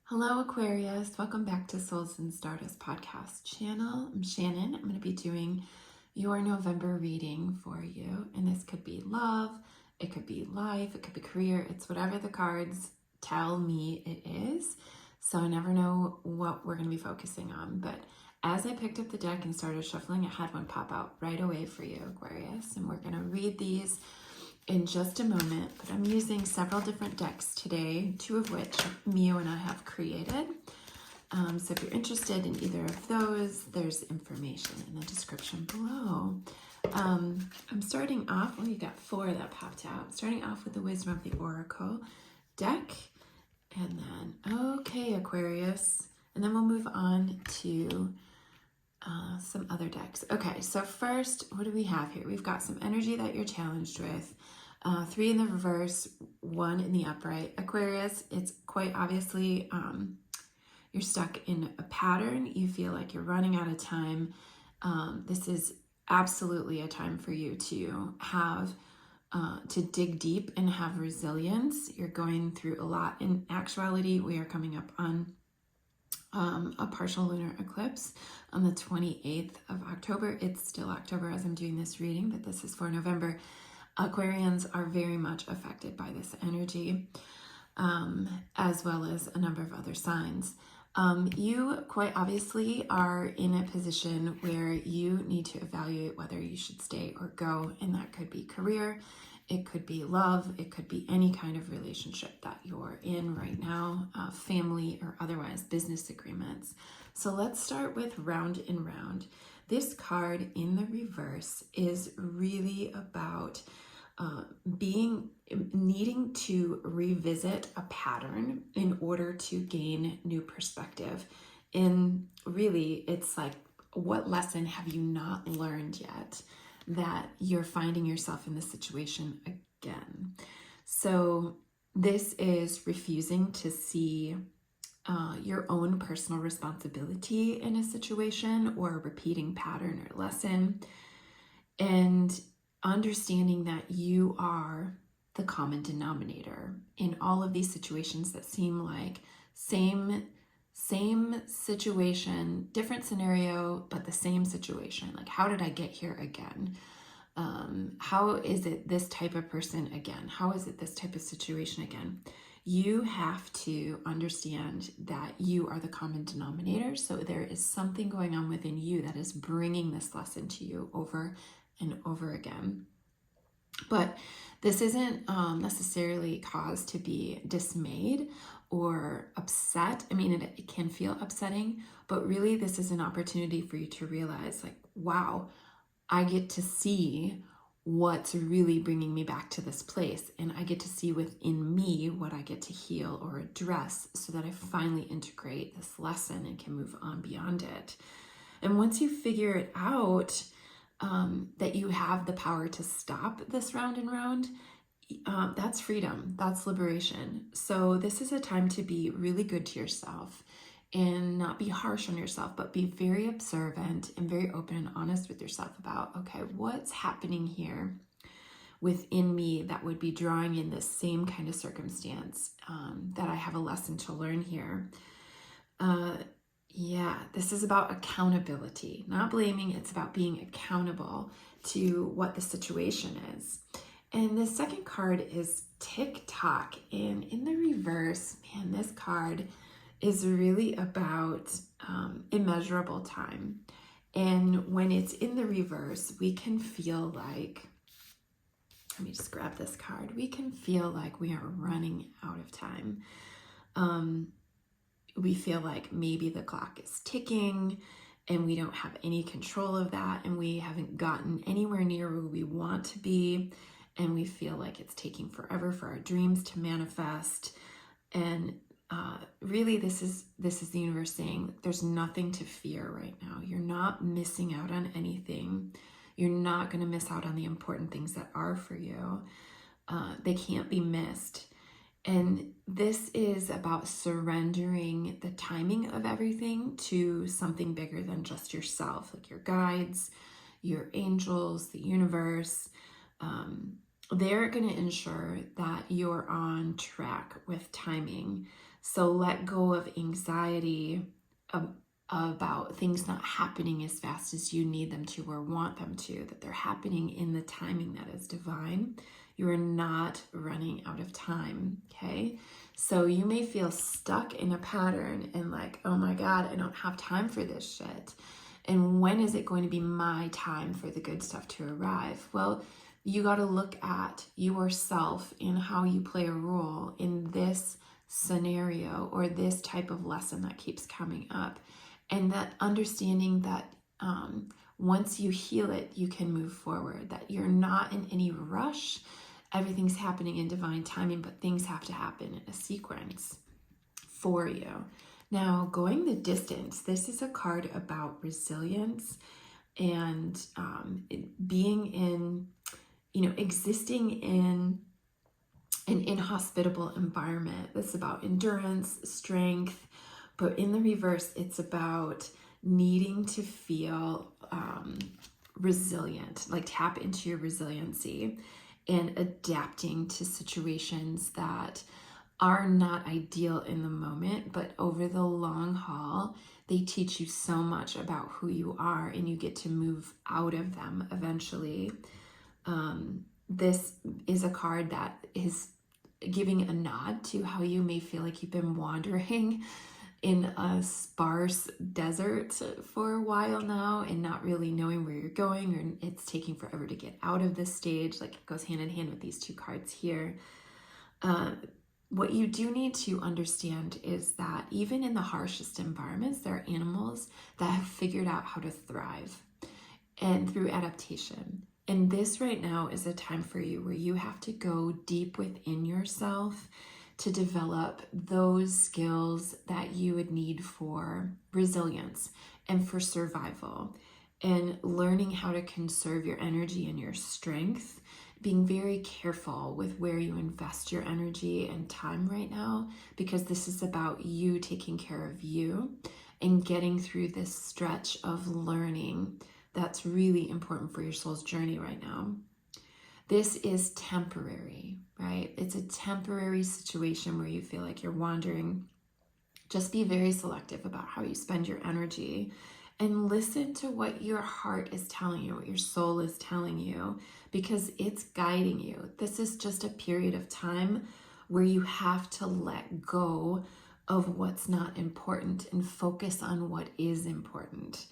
Hello, Aquarius. Welcome back to Souls and Stardust podcast channel. I'm Shannon. I'm going to be doing your November reading for you. And this could be love, it could be life, it could be career. It's whatever the cards tell me it is. So I never know what we're going to be focusing on. But as I picked up the deck and started shuffling, I had one pop out right away for you, Aquarius. And we're going to read these in just a moment, but I'm using several different decks today, two of which Mio and I have created. So if you're interested in either of those, there's information in the description below. I'm starting off, you got four that popped out. Starting off with the Wisdom of the Oracle deck, and then, okay, Aquarius, and then we'll move on to some other decks. Okay, so first, what do we have here? We've got some energy that you're challenged with. 3 in the reverse, 1 in the upright. Aquarius, it's quite obviously you're stuck in a pattern. You feel like you're running out of time. This is absolutely a time for you to have to dig deep and have resilience. You're going through a lot. In actuality, we are coming up on a partial lunar eclipse on the 28th of October. It's still October as I'm doing this reading, but this is for November. Aquarians are very much affected by this energy, as well as a number of other signs. You quite obviously are in a position where you need to evaluate whether you should stay or go, and that could be career, it could be love, it could be any kind of relationship that you're in right now, family or otherwise, business agreements. So let's start with round and round. This card in the reverse is really about needing to revisit a pattern in order to gain new perspective. And really, it's like, what lesson have you not learned yet that you're finding yourself in this situation again? So this is refusing to see your own personal responsibility in a situation or a repeating pattern or lesson, and understanding that you are the common denominator in all of these situations that seem like same situation, different scenario, but the same situation. Like, how did I get here again? How is it this type of person again? How is it this type of situation again? You have to understand that you are the common denominator. So there is something going on within you that is bringing this lesson to you over and over again. But this isn't necessarily cause to be dismayed or upset. I mean, it can feel upsetting, but really this is an opportunity for you to realize, like, wow, I get to see what's really bringing me back to this place, and I get to see within me what I get to heal or address so that I finally integrate this lesson and can move on beyond it. And once you figure it out, that you have the power to stop this round and round, that's freedom, that's liberation. So this is a time to be really good to yourself and not be harsh on yourself, but be very observant and very open and honest with yourself about, okay, what's happening here within me that would be drawing in this same kind of circumstance, that I have a lesson to learn here. Yeah, this is about accountability, not blaming. It's about being accountable to what the situation is. And the second card is tick-tock. And in the reverse, man, this card is really about immeasurable time. And when it's in the reverse, we can feel like, let me just grab this card. We can feel like we are running out of time. We feel like maybe the clock is ticking and we don't have any control of that, and we haven't gotten anywhere near where we want to be, and we feel like it's taking forever for our dreams to manifest. And really, this is the universe saying there's nothing to fear right now. You're not missing out on anything. You're not going to miss out on the important things that are for you. They can't be missed. And this is about surrendering the timing of everything to something bigger than just yourself, like your guides, your angels, the universe. They're going to ensure that you're on track with timing. So let go of anxiety about things not happening as fast as you need them to or want them to, that they're happening in the timing that is divine. You are not running out of time, okay? So you may feel stuck in a pattern and like, oh my God, I don't have time for this shit. And when is it going to be my time for the good stuff to arrive? Well, you got to look at yourself and how you play a role in this scenario or this type of lesson that keeps coming up. And that understanding that once you heal it, you can move forward, that you're not in any rush. Everything's happening in divine timing, but things have to happen in a sequence for you. Now, going the distance, this is a card about resilience and being in, existing in an inhospitable environment. That's about endurance, strength, but in the reverse, it's about needing to feel resilient, like tap into your resiliency and adapting to situations that are not ideal in the moment, but over the long haul, they teach you so much about who you are and you get to move out of them eventually. This is a card that is giving a nod to how you may feel like you've been wandering in a sparse desert for a while now and not really knowing where you're going, or it's taking forever to get out of this stage. Like it goes hand in hand with these two cards here. What you do need to understand is that even in the harshest environments, there are animals that have figured out how to thrive and through adaptation. And this right now is a time for you where you have to go deep within yourself to develop those skills that you would need for resilience and for survival, and learning how to conserve your energy and your strength, being very careful with where you invest your energy and time right now, because this is about you taking care of you and getting through this stretch of learning that's really important for your soul's journey right now. This is temporary, right? It's a temporary situation where you feel like you're wandering. Just be very selective about how you spend your energy and listen to what your heart is telling you, what your soul is telling you, because it's guiding you. This is just a period of time where you have to let go of what's not important and focus on what is important.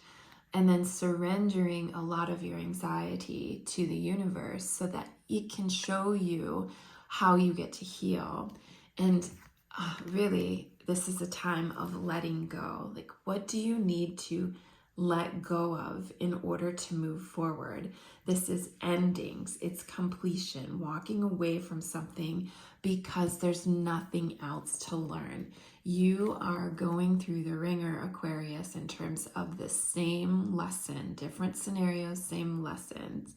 And then surrendering a lot of your anxiety to the universe so that it can show you how you get to heal. And really, this is a time of letting go. Like, what do you need to let go of in order to move forward? This is endings, it's completion, walking away from something because there's nothing else to learn. You are going through the ringer, Aquarius, in terms of the same lesson, different scenarios, same lessons.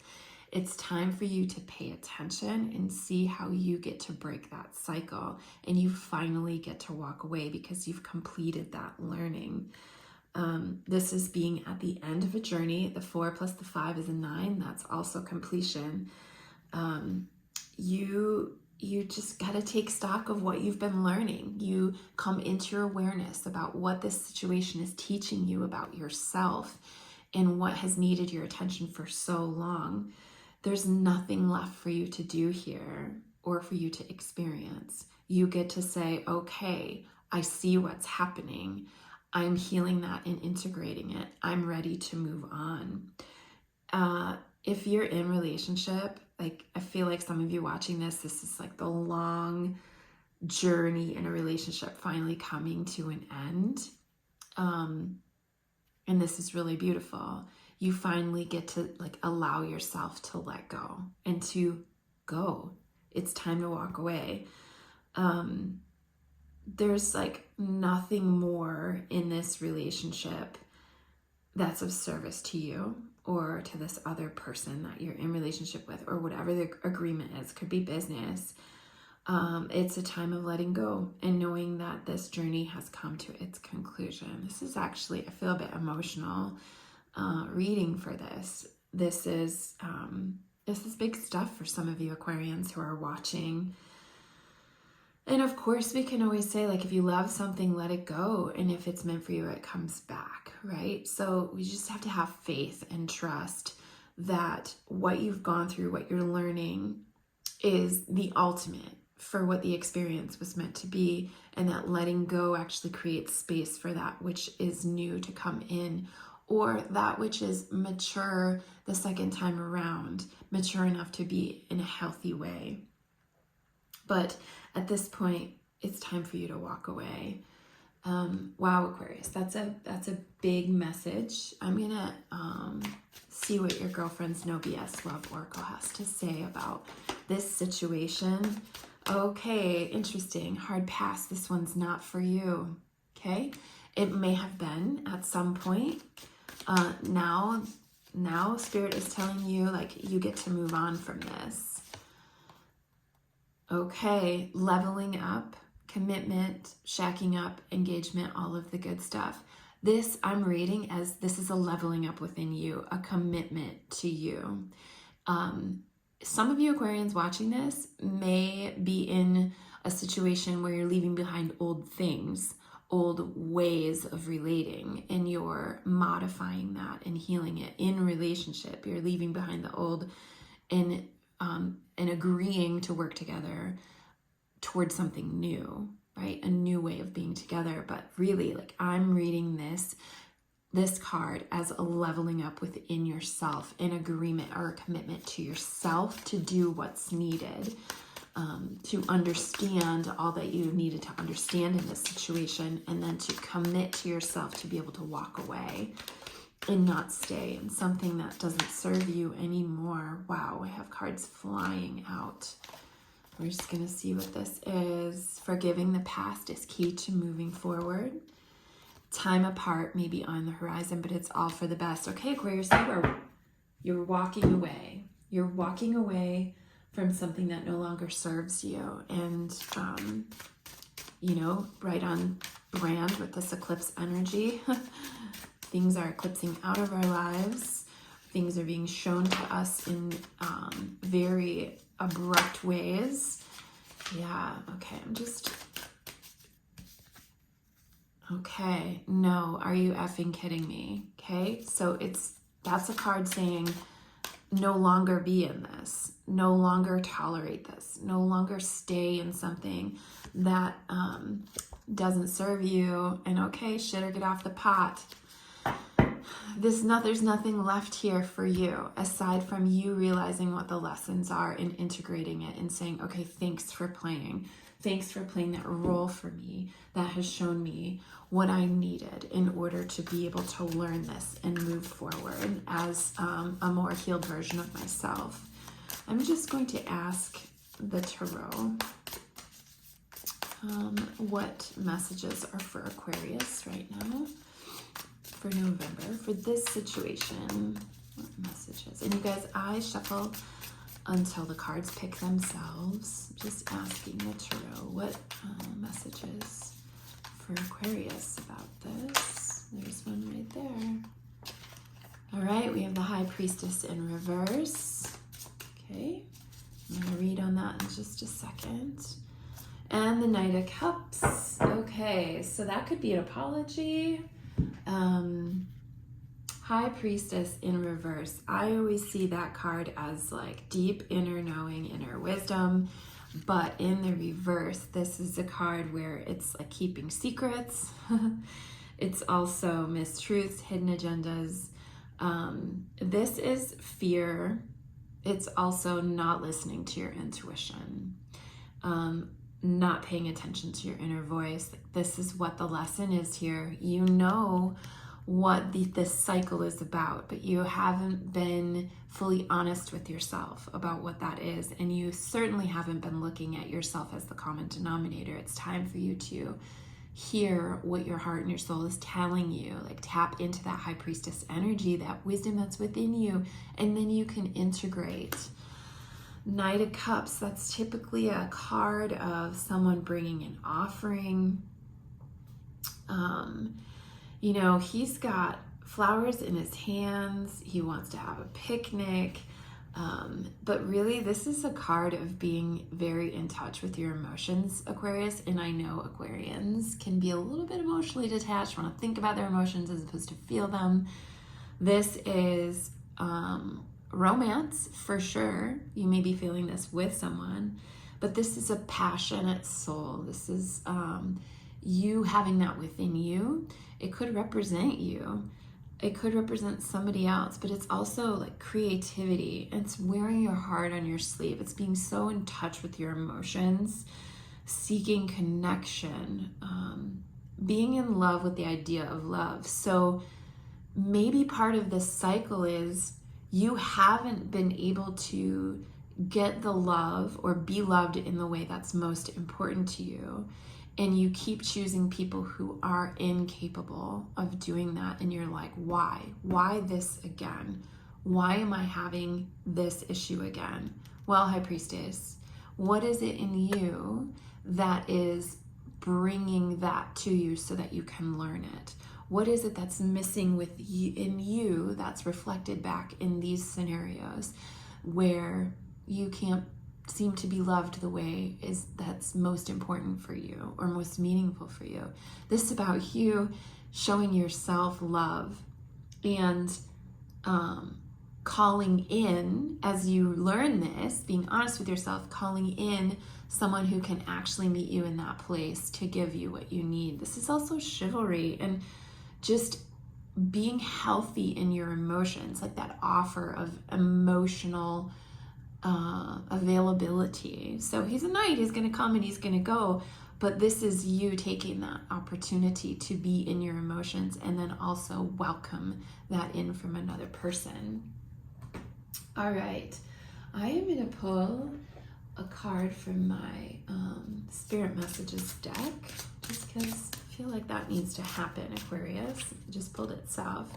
It's time for you to pay attention and see how you get to break that cycle, and you finally get to walk away because you've completed that learning. This is being at the end of a journey. The 4 plus the 5 is a 9. That's also completion. You just got to take stock of what you've been learning. You come into your awareness about what this situation is teaching you about yourself and what has needed your attention for so long. There's nothing left for you to do here or for you to experience. You get to say, okay, I see what's happening. I'm healing that and integrating it. I'm ready to move on. If you're in relationship, like I feel like some of you watching this is like the long journey in a relationship finally coming to an end. And this is really beautiful. You finally get to like allow yourself to let go and to go. It's time to walk away. There's like nothing more in this relationship that's of service to you or to this other person that you're in relationship with, or whatever the agreement is. Could be business. It's a time of letting go and knowing that this journey has come to its conclusion. This is actually, I feel a bit emotional reading for this. This is big stuff for some of you Aquarians who are watching. And of course, we can always say, like, if you love something, let it go. And if it's meant for you, it comes back, right? So we just have to have faith and trust that what you've gone through, what you're learning, is the ultimate for what the experience was meant to be. And that letting go actually creates space for that which is new to come in, or that which is mature the second time around, mature enough to be in a healthy way. But at this point, it's time for you to walk away. Wow, Aquarius, that's a big message. I'm gonna see what your girlfriend's No BS Love Oracle has to say about this situation. Okay, interesting. Hard pass. This one's not for you. Okay, it may have been at some point. Now Spirit is telling you, like, you get to move on from this. Okay, leveling up, commitment, shacking up, engagement, all of the good stuff. This I'm reading as this is a leveling up within you, a commitment to you. Some of you Aquarians watching this may be in a situation where you're leaving behind old things, old ways of relating, and you're modifying that and healing it in relationship. You're leaving behind the old and agreeing to work together towards something new, right? A new way of being together. But really, like, I'm reading this card as a leveling up within yourself, an agreement or a commitment to yourself to do what's needed, to understand all that you needed to understand in this situation, and then to commit to yourself to be able to walk away and not stay in something that doesn't serve you anymore. Wow, I have cards flying out. We're just going to see what this is. Forgiving the past is key to moving forward. Time apart may be on the horizon, but it's all for the best. Okay, Aquarius, you're walking away. You're walking away from something that no longer serves you. And, right on brand with this eclipse energy. Things are eclipsing out of our lives. Things are being shown to us in very abrupt ways. Yeah, okay, okay, no, are you effing kidding me? Okay, so that's a card saying no longer be in this, no longer tolerate this, no longer stay in something that doesn't serve you, and okay, shit or get off the pot. There's nothing left here for you aside from you realizing what the lessons are and integrating it and saying, okay, thanks for playing that role for me that has shown me what I needed in order to be able to learn this and move forward as a more healed version of myself. I'm just going to ask the tarot what messages are for Aquarius right now. For November, for this situation, what messages? And you guys, I shuffle until the cards pick themselves. Just asking the tarot what messages for Aquarius about this. There's one right there. All right, we have the High Priestess in reverse. Okay, I'm going to read on that in just a second. And the Knight of Cups. Okay, so that could be an apology. High Priestess in reverse. I always see that card as like deep inner knowing, inner wisdom, but in the reverse, this is a card where it's like keeping secrets. It's also mistruths, hidden agendas. This is fear. It's also not listening to your intuition. Not paying attention to your inner voice. This is what the lesson is here. You know what this cycle is about, but you haven't been fully honest with yourself about what that is, and you certainly haven't been looking at yourself as the common denominator. It's time for you to hear what your heart and your soul is telling you. Like, tap into that High Priestess energy, that wisdom that's within you, and then you can integrate. Knight of Cups, that's typically a card of someone bringing an offering. He's got flowers in his hands. He wants to have a picnic. But really, this is a card of being very in touch with your emotions, Aquarius. And I know Aquarians can be a little bit emotionally detached, want to think about their emotions as opposed to feel them. This is romance for sure. You may be feeling this with someone, but this is a passionate soul. This is you having that within you. It could represent you. It could represent somebody else, but it's also like creativity. It's wearing your heart on your sleeve. It's being so in touch with your emotions, seeking connection, being in love with the idea of love. So maybe part of this cycle is you haven't been able to get the love or be loved in the way that's most important to you. And you keep choosing people who are incapable of doing that. And you're like, why? Why this again? Why am I having this issue again? Well, High Priestess, what is it in you that is bringing that to you so that you can learn it? What is it that's missing in you that's reflected back in these scenarios where you can't seem to be loved the way that's most important for you or most meaningful for you? This is about you showing yourself love and calling in, as you learn this, being honest with yourself, calling in someone who can actually meet you in that place to give you what you need. This is also chivalry and just being healthy in your emotions, like that offer of emotional availability. So he's a knight, he's going to come and he's going to go, but this is you taking that opportunity to be in your emotions and then also welcome that in from another person. All right, I am going to pull a card from my Spirit Messages deck just because I feel like that needs to happen, Aquarius. It just pulled itself.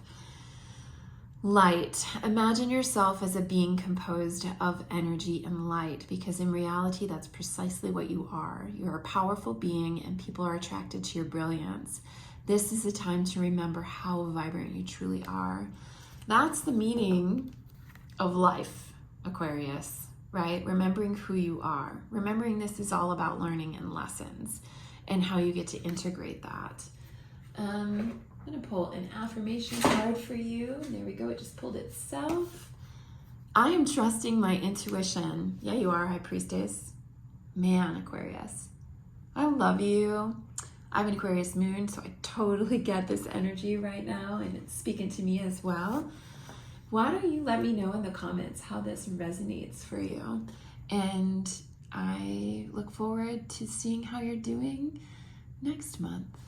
Light. Imagine yourself as a being composed of energy and light, because in reality, that's precisely what you are. You're a powerful being and people are attracted to your brilliance. This is a time to remember how vibrant you truly are. That's the meaning of life, Aquarius, right? Remembering who you are. Remembering this is all about learning and lessons and how you get to integrate that. I'm going to pull an affirmation card for you. There we go. It just pulled itself. I am trusting my intuition. Yeah, you are, High Priestess. Man, Aquarius, I love you. I have an Aquarius moon, so I totally get this energy right now, and it's speaking to me as well. Why don't you let me know in the comments how this resonates for you? And I look forward to seeing how you're doing next month.